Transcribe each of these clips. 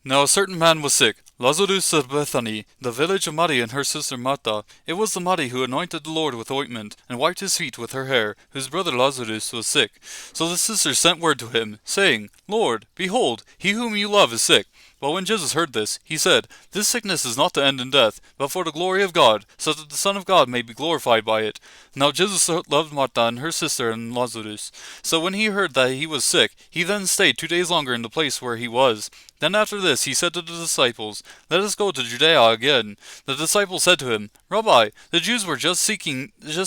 Now a certain man was sick, Lazarus of Bethany, the village of Mary and her sister Martha. It was the Mary who anointed the Lord with ointment, and wiped his feet with her hair, whose brother Lazarus was sick. So the sisters sent word to him, saying, Lord, behold, he whom you love is sick. But when Jesus heard this, he said, This sickness is not to end in death, but for the glory of God, so that the Son of God may be glorified by it. Now Jesus loved Martha and her sister and Lazarus. So when he heard that he was sick, he then stayed 2 days longer in the place where he was. Then after this he said to the disciples, Let us go to Judea again. The disciples said to him, Rabbi, the Jews were just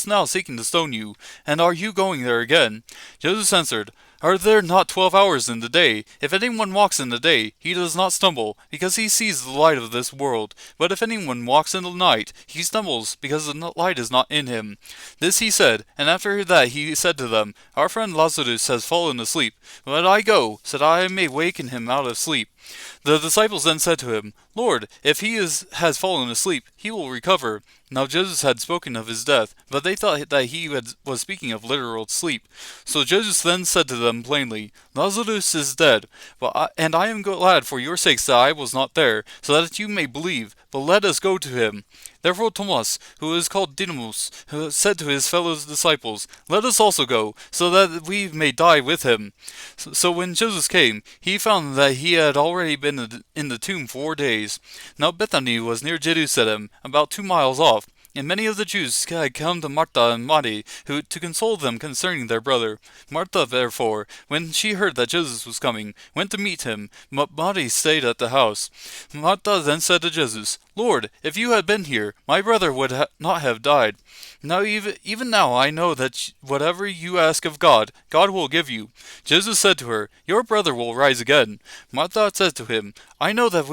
now seeking to stone you, and are you going there again? Jesus answered, Are there not 12 hours in the day? If anyone walks in the day, he does not stumble, because he sees the light of this world. But if anyone walks in the night, he stumbles, because the light is not in him. This he said, and after that he said to them, Our friend Lazarus has fallen asleep, but I go, so that I may waken him out of sleep. The disciples then said to him, Lord, if has fallen asleep, he will recover. Now Jesus had spoken of his death, but they thought that was speaking of literal sleep. So Jesus then said to them plainly, Lazarus is dead, and I am glad for your sakes that I was not there, so that you may believe, but let us go to him. Therefore Thomas, who is called Didymus, said to his fellow disciples, Let us also go, so that we may die with him. So when Jesus came, he found that he had already been in the tomb 4 days. Now Bethany was near Jerusalem, about 2 miles off. And many of the Jews had come to Martha and Mary to console them concerning their brother. Martha, therefore, when she heard that Jesus was coming, went to meet him, but Mary stayed at the house. Martha then said to Jesus, Lord, if you had been here, my brother would not have died. Now even now I know that whatever you ask of God, God will give you. Jesus said to her, Your brother will rise again. Martha said to him, I know that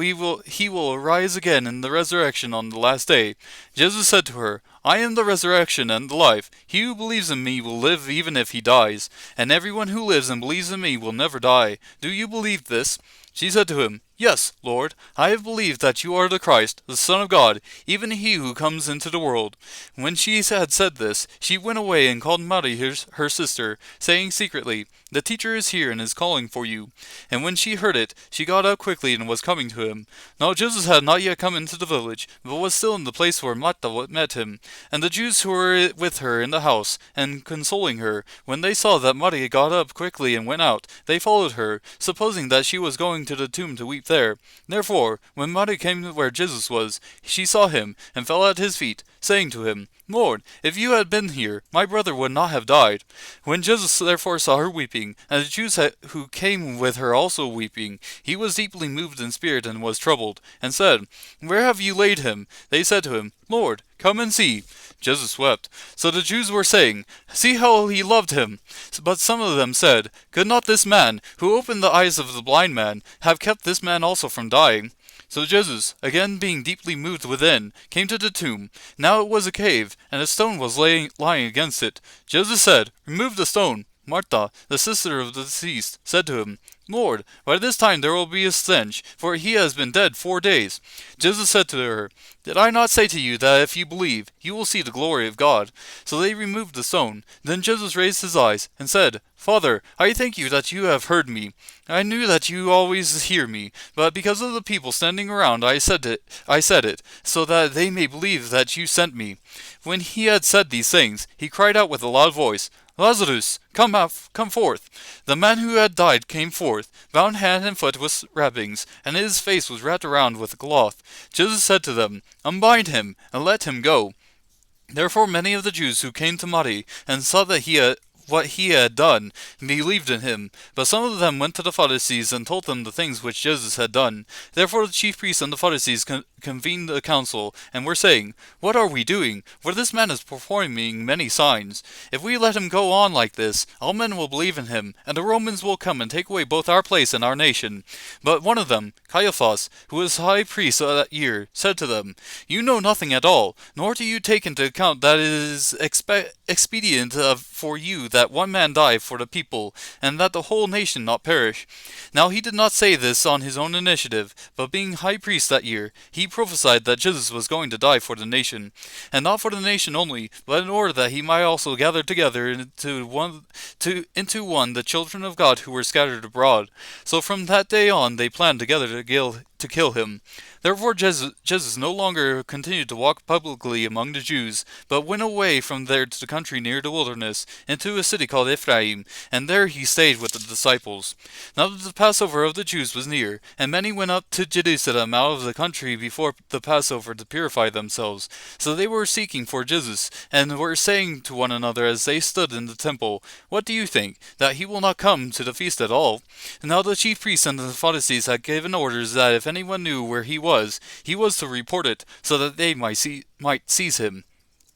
he will rise again in the resurrection on the last day. Jesus said to her, I am the resurrection and the life. He who believes in me will live even if he dies, and everyone who lives and believes in me will never die. Do you believe this? She said to him, Yes, Lord, I have believed that you are the Christ, the Son of God, even he who comes into the world. When she had said this, she went away and called Mary her sister, saying secretly, The teacher is here and is calling for you. And when she heard it, she got up quickly and was coming to him. Now Jesus had not yet come into the village, but was still in the place where Martha met him. And the Jews who were with her in the house, and consoling her, when they saw that Mary got up quickly and went out, they followed her, supposing that she was going to the tomb to weep there. Therefore, when Mary came where Jesus was, she saw him, and fell at his feet, saying to him, Lord, if you had been here, my brother would not have died. When Jesus therefore saw her weeping, and the Jews who came with her also weeping, he was deeply moved in spirit and was troubled, and said, Where have you laid him? They said to him, Lord, come and see. Jesus wept. So the Jews were saying, See how he loved him. But some of them said, Could not this man, who opened the eyes of the blind man, have kept this man also from dying? So Jesus, again being deeply moved within, came to the tomb. Now it was a cave, and a stone was lying against it. Jesus said, Remove the stone. Martha, the sister of the deceased, said to him, Lord, by this time there will be a stench, for he has been dead 4 days. Jesus said to her, Did I not say to you that if you believe, you will see the glory of God? So they removed the stone. Then Jesus raised his eyes, and said, Father, I thank you that you have heard me. I knew that you always hear me, but because of the people standing around I said it, so that they may believe that you sent me. When he had said these things, he cried out with a loud voice, Lazarus, come forth. The man who had died came forth, bound hand and foot with wrappings, and his face was wrapped around with a cloth. Jesus said to them, Unbind him, and let him go. Therefore many of the Jews who came to Mary, and saw what he had done, believed in him. But some of them went to the Pharisees and told them the things which Jesus had done. Therefore the chief priests and the Pharisees convened a council, and were saying, What are we doing? For this man is performing many signs. If we let him go on like this, all men will believe in him, and the Romans will come and take away both our place and our nation. But one of them, Caiaphas, who was high priest that year, said to them, You know nothing at all, nor do you take into account that it is expedient for you that one man die for the people, and that the whole nation not perish. Now he did not say this on his own initiative, but being high priest that year, he prophesied that Jesus was going to die for the nation, and not for the nation only, but in order that he might also gather together into one the children of God who were scattered abroad. So from that day on they planned together to to kill him. Therefore Jesus no longer continued to walk publicly among the Jews, but went away from there to the country near the wilderness, into a city called Ephraim, and there he stayed with the disciples. Now that the Passover of the Jews was near, and many went up to Jerusalem out of the country before the Passover to purify themselves. So they were seeking for Jesus, and were saying to one another as they stood in the temple, "What do you think, that he will not come to the feast at all?" And now the chief priests and the Pharisees had given orders that if anyone knew where he was to report it, so that they might seize him.